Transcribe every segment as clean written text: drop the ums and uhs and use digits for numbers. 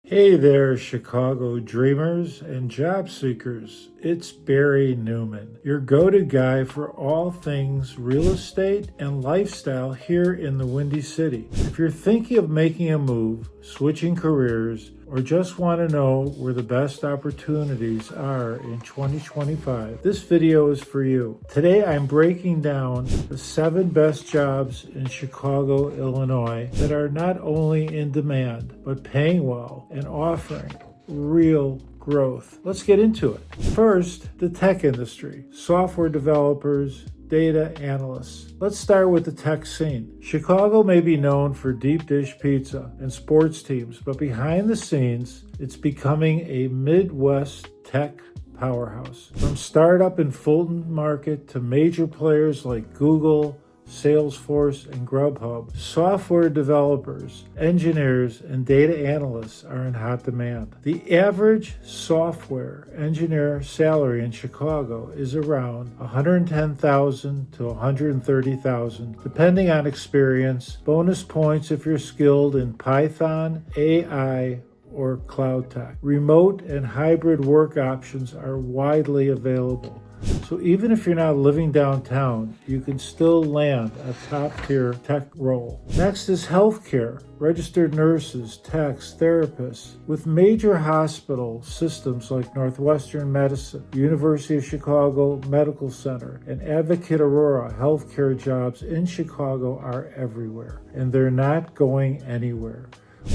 Hey there, Chicago dreamers and job seekers. It's Barry Newman, your go-to guy for all things real estate and lifestyle here in the Windy City. If you're thinking of making a move, switching careers, or just want to know where the best opportunities are in 2025, this video is for you. Today I'm breaking down the 7 best jobs in Chicago, Illinois that are not only in demand, but paying well and offering real growth. Let's get into it. First, the tech industry, software developers, data analysts. Let's start with the tech scene. Chicago may be known for deep dish pizza and sports teams, but behind the scenes, it's becoming a Midwest tech powerhouse. From startup in Fulton Market to major players like Google, Salesforce, and Grubhub, software developers, engineers, and data analysts are in hot demand. The average software engineer salary in Chicago is around $110,000 to $130,000, depending on experience. Bonus points if you're skilled in Python, AI, or cloud tech. Remote and hybrid work options are widely available. So even if you're not living downtown, you can still land a top-tier tech role. Next is healthcare. Registered nurses, techs, therapists with major hospital systems like Northwestern Medicine, University of Chicago Medical Center, and Advocate Aurora. Healthcare jobs in Chicago are everywhere, and they're not going anywhere.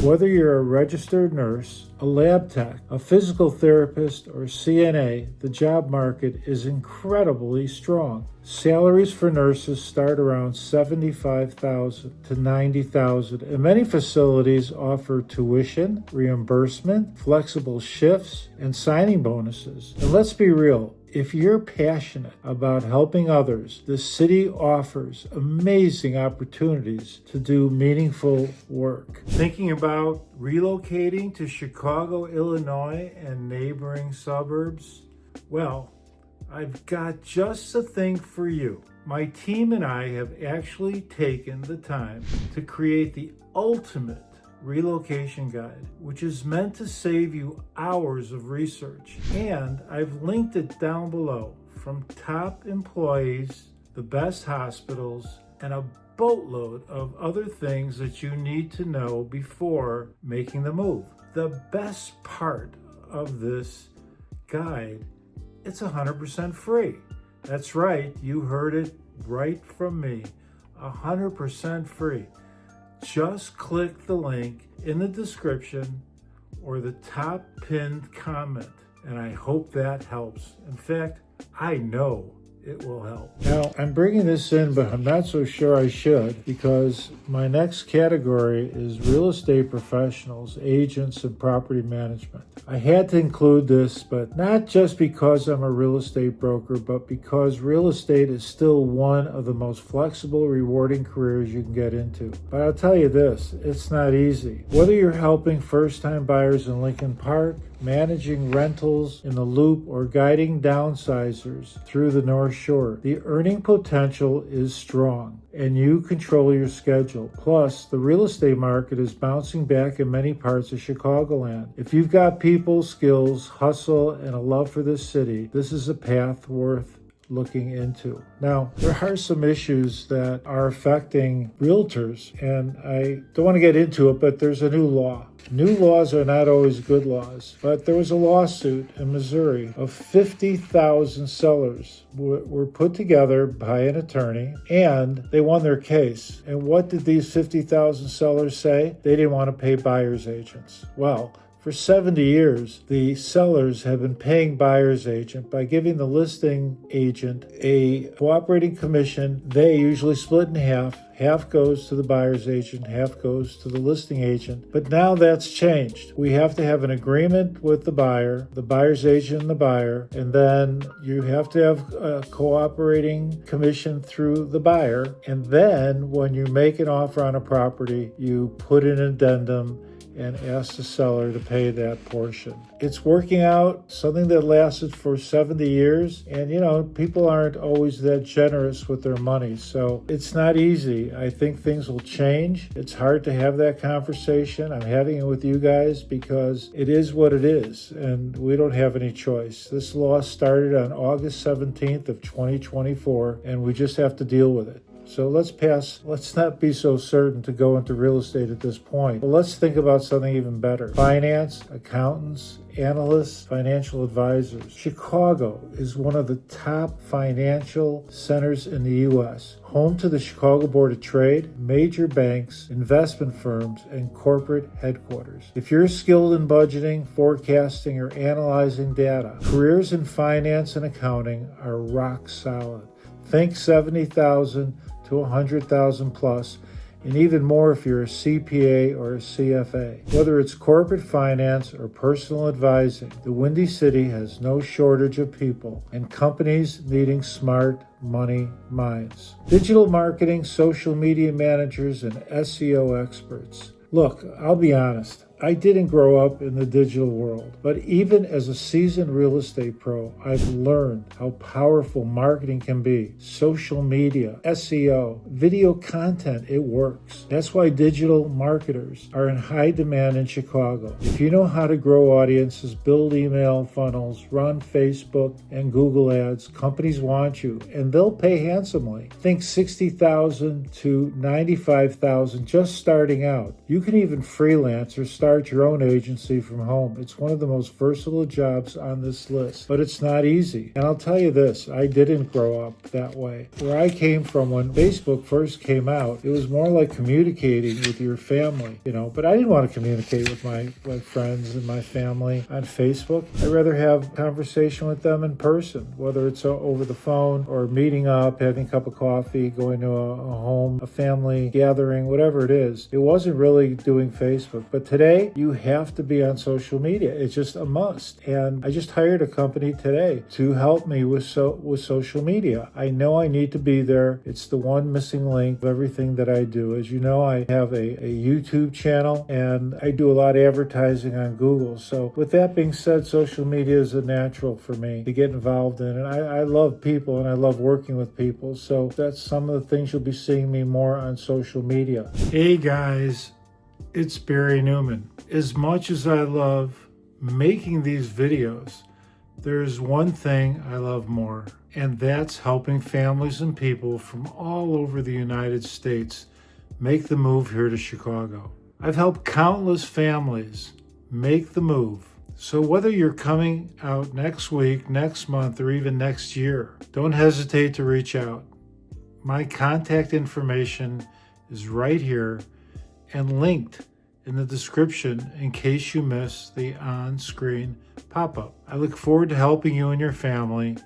Whether you're a registered nurse, a lab tech, a physical therapist, or CNA, the job market is incredibly strong. Salaries for nurses start around $75,000 to $90,000, and many facilities offer tuition, reimbursement, flexible shifts, and signing bonuses. And let's be real, if you're passionate about helping others, the city offers amazing opportunities to do meaningful work. Thinking about relocating to Chicago, Illinois, and neighboring suburbs? Well, I've got just the thing for you. My team and I have actually taken the time to create the ultimate relocation guide, which is meant to save you hours of research. And I've linked it down below, from top employees, the best hospitals, and a boatload of other things that you need to know before making the move. The best part of this guide, it's 100% free. That's right, you heard it right from me, 100% free. Just click the link in the description or the top pinned comment, and I hope that helps. In fact, I know it will help. Now, I'm bringing this in, but I'm not so sure I should, because my next category is real estate professionals, agents, and property management. I had to include this, but not just because I'm a real estate broker, but because real estate is still one of the most flexible, rewarding careers you can get into. But I'll tell you this, it's not easy. Whether you're helping first-time buyers in Lincoln Park, managing rentals in the Loop, or guiding downsizers through the North Shore, the earning potential is strong, and you control your schedule. Plus, the real estate market is bouncing back in many parts of Chicagoland. If you've got people, skills, hustle, and a love for this city, this is a path worth looking into. Now, there are some issues that are affecting realtors, and I don't want to get into it, but there's a new law. New laws are not always good laws, but there was a lawsuit in Missouri of 50,000 sellers were put together by an attorney, and they won their case. And what did these 50,000 sellers say? They didn't want to pay buyer's agents. Well, for 70 years, the sellers have been paying buyer's agent by giving the listing agent a cooperating commission. They usually split in half. Half goes to the buyer's agent, half goes to the listing agent. But now that's changed. We have to have an agreement with the buyer's agent and the buyer, and then you have to have a cooperating commission through the buyer. And then when you make an offer on a property, you put an addendum and ask the seller to pay that portion. It's working out, something that lasted for 70 years. And, people aren't always that generous with their money. So it's not easy. I think things will change. It's hard to have that conversation. I'm having it with you guys because it is what it is. And we don't have any choice. This law started on August 17th of 2024, and we just have to deal with it. So let's not be so certain to go into real estate at this point. But let's think about something even better. Finance, accountants, analysts, financial advisors. Chicago is one of the top financial centers in the U.S., home to the Chicago Board of Trade, major banks, investment firms, and corporate headquarters. If you're skilled in budgeting, forecasting, or analyzing data, careers in finance and accounting are rock solid. Think 70,000 to 100,000 plus, and even more if you're a CPA or a CFA. Whether it's corporate finance or personal advising, the Windy City has no shortage of people and companies needing smart money minds. Digital marketing, social media managers, and SEO experts. Look, I'll be honest. I didn't grow up in the digital world, but even as a seasoned real estate pro, I've learned how powerful marketing can be. Social media, SEO, video content, it works. That's why digital marketers are in high demand in Chicago. If you know how to grow audiences, build email funnels, run Facebook and Google ads, companies want you, and they'll pay handsomely. Think $60,000 to $95,000 just starting out. You can even freelance or start your own agency from home. It's one of the most versatile jobs on this list, but it's not easy. And I'll tell you this, I didn't grow up that way. Where I came from when Facebook first came out, it was more like communicating with your family, but I didn't want to communicate with my friends and my family on Facebook. I'd rather have conversation with them in person, whether it's over the phone or meeting up, having a cup of coffee, going to a home, a family gathering, whatever it is. It wasn't really doing Facebook, but today you have to be on social media. It's just a must. And I just hired a company today to help me with social media. I know I need to be there. It's the one missing link of everything that I do. As you know, I have a YouTube channel and I do a lot of advertising on Google. So with that being said, social media is a natural for me to get involved in. And I love people and I love working with people. So that's some of the things you'll be seeing me more on social media. Hey guys. It's Barry Newman. As much as I love making these videos, there's one thing I love more, and that's helping families and people from all over the United States make the move here to Chicago. I've helped countless families make the move. So whether you're coming out next week, next month, or even next year, don't hesitate to reach out. My contact information is right here and linked in the description in case you miss the on-screen pop-up. I look forward to helping you and your family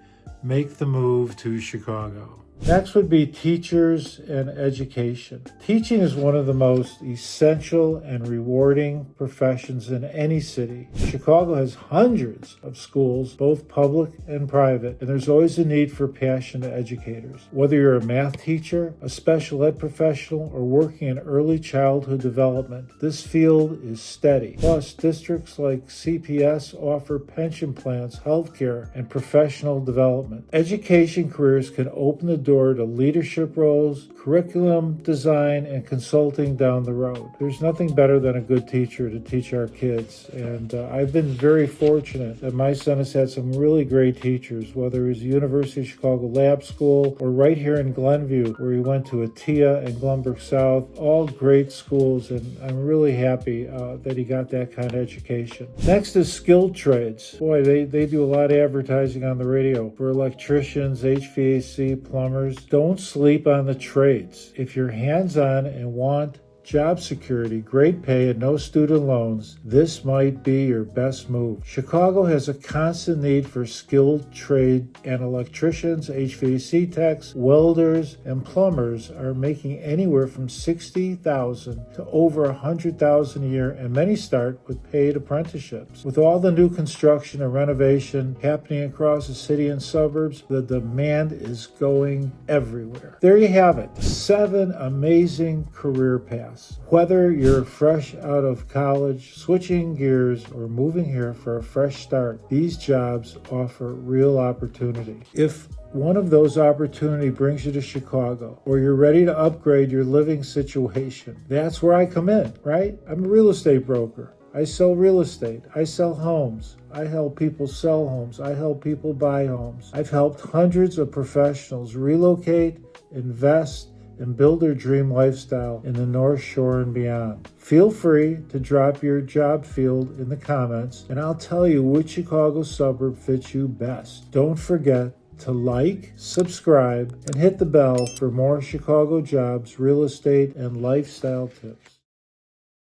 make the move to Chicago. Next would be teachers and education. Teaching is one of the most essential and rewarding professions in any city. Chicago has hundreds of schools, both public and private, and there's always a need for passionate educators. Whether you're a math teacher, a special ed professional, or working in early childhood development, this field is steady. Plus, districts like CPS offer pension plans, healthcare, and professional development. Education careers can open the door to leadership roles, curriculum design, and consulting down the road. There's nothing better than a good teacher to teach our kids, and I've been very fortunate that my son has had some really great teachers, whether it was the University of Chicago Lab School or right here in Glenview, where he went to ATIA and Glenbrook South, all great schools, and I'm really happy that he got that kind of education. Next is skilled trades. Boy, they do a lot of advertising on the radio for electricians, HVAC, plumbers. Don't sleep on the trades. If you're hands-on and want job security, great pay, and no student loans, this might be your best move. Chicago has a constant need for skilled trade, and electricians, HVAC techs, welders, and plumbers are making anywhere from $60,000 to over $100,000 a year, and many start with paid apprenticeships. With all the new construction and renovation happening across the city and suburbs, the demand is going everywhere. There you have it, 7 amazing career paths. class. Whether you're fresh out of college, switching gears, or moving here for a fresh start, these jobs offer real opportunity. If one of those opportunities brings you to Chicago, or you're ready to upgrade your living situation, that's where I come in, right? I'm a real estate broker. I sell real estate. I sell homes. I help people sell homes. I help people buy homes. I've helped hundreds of professionals relocate, invest, and build their dream lifestyle in the North Shore and beyond. Feel free to drop your job field in the comments, and I'll tell you which Chicago suburb fits you best. Don't forget to like, subscribe, and hit the bell for more Chicago jobs, real estate, and lifestyle tips.